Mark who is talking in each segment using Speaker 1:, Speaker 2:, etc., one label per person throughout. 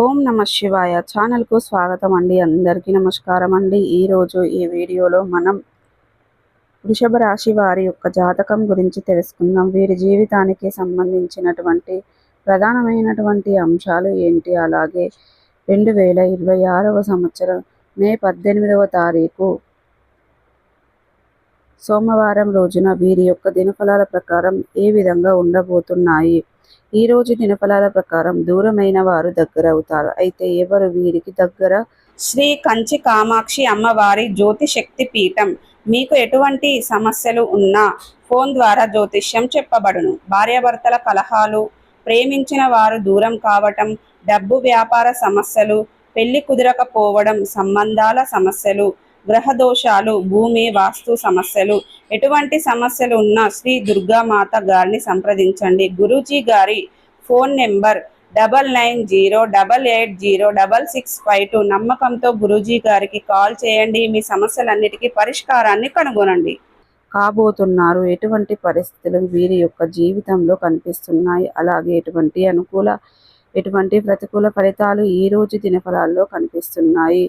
Speaker 1: ఓం నమ శివాయ ఛానల్కు స్వాగతం అండి. అందరికీ నమస్కారం అండి. ఈరోజు ఈ వీడియోలో మనం వృషభ రాశి వారి యొక్క జాతకం గురించి తెలుసుకుందాం. వీరి జీవితానికి సంబంధించినటువంటి ప్రధానమైనటువంటి అంశాలు ఏంటి, అలాగే 2026వ సంవత్సరం మే 18వ తారీఖు సోమవారం రోజున వీరి యొక్క దినఫలాల ప్రకారం ఏ విధంగా ఉండబోతున్నాయి. ఈ రోజు దినఫలాల ప్రకారం దూరమైన వారు దగ్గర అవుతారు. అయితే ఎవరు వీరికి దగ్గర? శ్రీ కంచి కామాక్షి అమ్మవారి జ్యోతిశక్తి పీఠం. మీకు ఎటువంటి సమస్యలు ఉన్నా ఫోన్ ద్వారా జ్యోతిష్యం చెప్పబడును. భార్యాభర్తల కలహాలు, ప్రేమించిన వారు దూరం కావటం, డబ్బు వ్యాపార సమస్యలు, పెళ్లి కుదరకపోవడం, సంబంధాల సమస్యలు, గ్రహదోషాలు, భూమి వాస్తు సమస్యలు, ఎటువంటి సమస్యలు ఉన్నా శ్రీ దుర్గామాత గారిని సంప్రదించండి. గురూజీ గారి ఫోన్ నెంబర్ 9908806652. నమ్మకంతో గురూజీ గారికి కాల్ చేయండి. మీ సమస్యలన్నిటికీ పరిష్కారాన్ని కనుగొనండి. కాబోతున్నారు. ఎటువంటి పరిస్థితులు వీరి యొక్క జీవితంలో కనిపిస్తున్నాయి, అలాగే ఎటువంటి ప్రతికూల ఫలితాలు ఈ రోజు దినఫలాల్లో కనిపిస్తున్నాయి.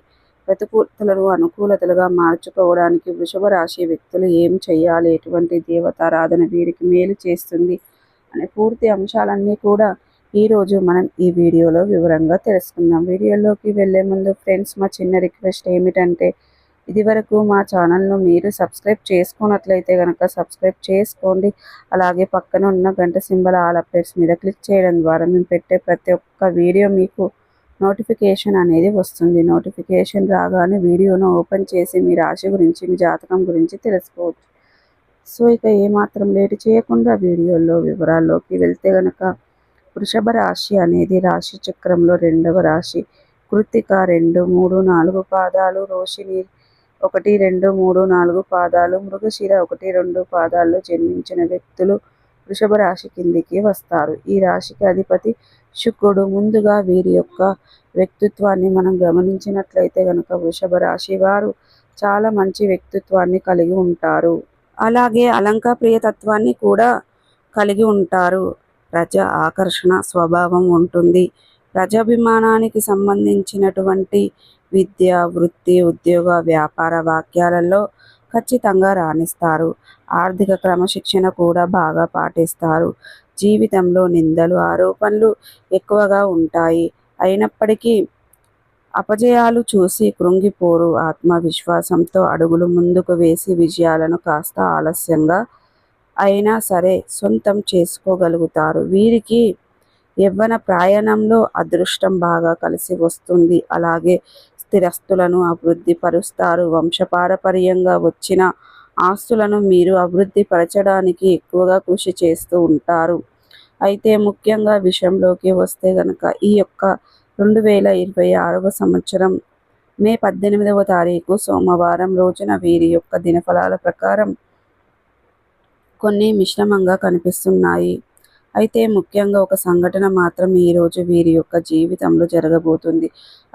Speaker 1: ప్రతికూలతలను అనుకూలతలుగా మార్చుకోవడానికి వృషభ రాశి వ్యక్తులు ఏం చేయాలి, ఎటువంటి దేవతారాధన వీరికి మేలు చేస్తుంది అనే పూర్తి అంశాలన్నీ కూడా ఈరోజు మనం ఈ వీడియోలో వివరంగా తెలుసుకుందాం. వీడియోలోకి వెళ్ళే ముందు ఫ్రెండ్స్, మా చిన్న రిక్వెస్ట్ ఏమిటంటే, ఇదివరకు మా ఛానల్ను మీరు సబ్స్క్రైబ్ చేసుకున్నట్లయితే కనుక సబ్స్క్రైబ్ చేసుకోండి. అలాగే పక్కన ఉన్న గంట సింబల్ ఆల్ అప్డేట్స్ మీద క్లిక్ చేయడం ద్వారా మేము పెట్టే ప్రతి ఒక్క వీడియో మీకు నోటిఫికేషన్ అనేది వస్తుంది. నోటిఫికేషన్ రాగానే వీడియోను ఓపెన్ చేసి మీ రాశి గురించి, మీ జాతకం గురించి తెలుసుకోవచ్చు. సో ఇక ఏమాత్రం లేట్ చేయకుండా వీడియోలో వివరాల్లోకి వెళ్తే గనక, వృషభ రాశి అనేది రాశి చక్రంలో 2వ రాశి. కృత్తిక 2, 3, 4 పాదాలు, రోహిణి 1, 2, 3, 4 పాదాలు, మృగశిర 1, 2 పాదాల్లో జన్మించిన వ్యక్తులు వృషభ రాశి కిందికి వస్తారు. ఈ రాశికి అధిపతి శుక్రుడు. ముందుగా వీరి యొక్క వ్యక్తిత్వాన్ని మనం గమనించినట్లయితే కనుక వృషభ రాశి వారు చాలా మంచి వ్యక్తిత్వాన్ని కలిగి ఉంటారు. అలాగే అలంకారప్రియతత్వాన్ని కూడా కలిగి ఉంటారు. ప్రజ ఆకర్షణ స్వభావం ఉంటుంది. ప్రజాభిమానానికి సంబంధించినటువంటి విద్య, వృత్తి, ఉద్యోగ, వ్యాపార వాక్యాలలో ఖచ్చితంగా రాణిస్తారు. ఆర్థిక క్రమశిక్షణ కూడా బాగా పాటిస్తారు. జీవితంలో నిందలు, ఆరోపణలు ఎక్కువగా ఉంటాయి. అయినప్పటికీ అపజయాలు చూసి కృంగిపోరు. ఆత్మవిశ్వాసంతో అడుగులు ముందుకు వేసి విజయాలను కాస్త ఆలస్యంగా అయినా సరే సొంతం చేసుకోగలుగుతారు. వీరికి యవ్వన ప్రయాణంలో అదృష్టం బాగా కలిసి వస్తుంది. అలాగే స్థిరస్తులను అభివృద్ధి పరుస్తారు. వంశపారపర్యంగా వచ్చిన ఆస్తులను మీరు అభివృద్ధి పరచడానికి ఎక్కువగా కృషి చేస్తూ ఉంటారు. అయితే ముఖ్యంగా విషయంలోకి వస్తే గనక, ఈ యొక్క 2026వ సంవత్సరం మే 18వ తారీఖు సోమవారం రోజున వీరి యొక్క దినఫలాల ప్రకారం కొన్ని మిశ్రమంగా కనిపిస్తున్నాయి. అయితే ముఖ్యంగా ఒక సంఘటన మాత్రం ఈరోజు వీరి యొక్క జీవితంలో జరగబోతుంది.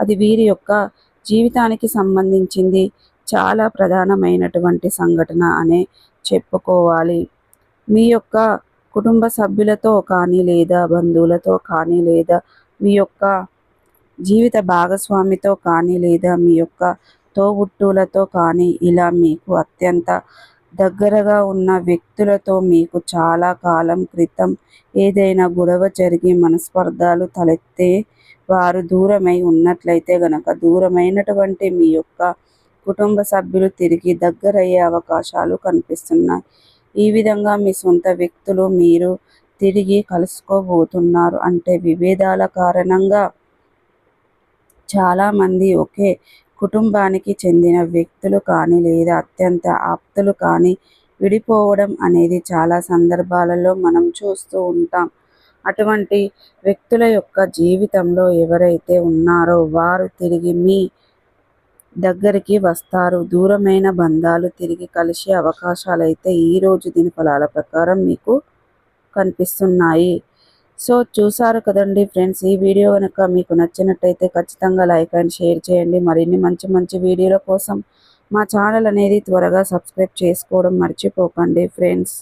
Speaker 1: అది వీరి యొక్క జీవితానికి సంబంధించింది. చాలా ప్రధానమైనటువంటి సంఘటన అనే చెప్పుకోవాలి. మీ యొక్క కుటుంబ సభ్యులతో కానీ, లేదా బంధువులతో కానీ, లేదా మీ యొక్క జీవిత భాగస్వామితో కానీ, లేదా మీ యొక్క తోబుట్టువులతో కానీ, ఇలా మీకు అత్యంత దగ్గరగా ఉన్న వ్యక్తులతో మీకు చాలా కాలం క్రితం ఏదైనా గొడవ జరిగి మనస్పర్ధాలు తలెత్తే వారు దూరమై ఉన్నట్లయితే గనక, దూరమైనటువంటి మీ యొక్క కుటుంబ సభ్యులు తిరిగి దగ్గరయ్యే అవకాశాలు కనిపిస్తున్నాయి. ఈ విధంగా మీ సొంత వ్యక్తులు మీరు తిరిగి కలుసుకోబోతున్నారు. అంటే విభేదాల కారణంగా చాలామంది ఒకే కుటుంబానికి చెందిన వ్యక్తులు కానీ, లేదా అత్యంత ఆప్తులు కానీ విడిపోవడం అనేది చాలా సందర్భాలలో మనం చూస్తూ ఉంటాం. అటువంటి వ్యక్తుల యొక్క జీవితంలో ఎవరైతే ఉన్నారో వారు తిరిగి మీ దగ్గరికి వస్తారు. దూరమైన బంధాలు తిరిగి కలిసే అవకాశాలైతే ఈరోజు దినఫలాల ప్రకారం మీకు కనిపిస్తున్నాయి. సో చూసారు కదండి ఫ్రెండ్స్, ఈ వీడియో కనుక మీకు నచ్చినట్టయితే ఖచ్చితంగా లైక్ అండ్ షేర్ చేయండి. మరిన్ని మంచి వీడియోల కోసం మా ఛానల్ అనేది త్వరగా సబ్స్క్రైబ్ చేసుకోవడం మర్చిపోకండి ఫ్రెండ్స్.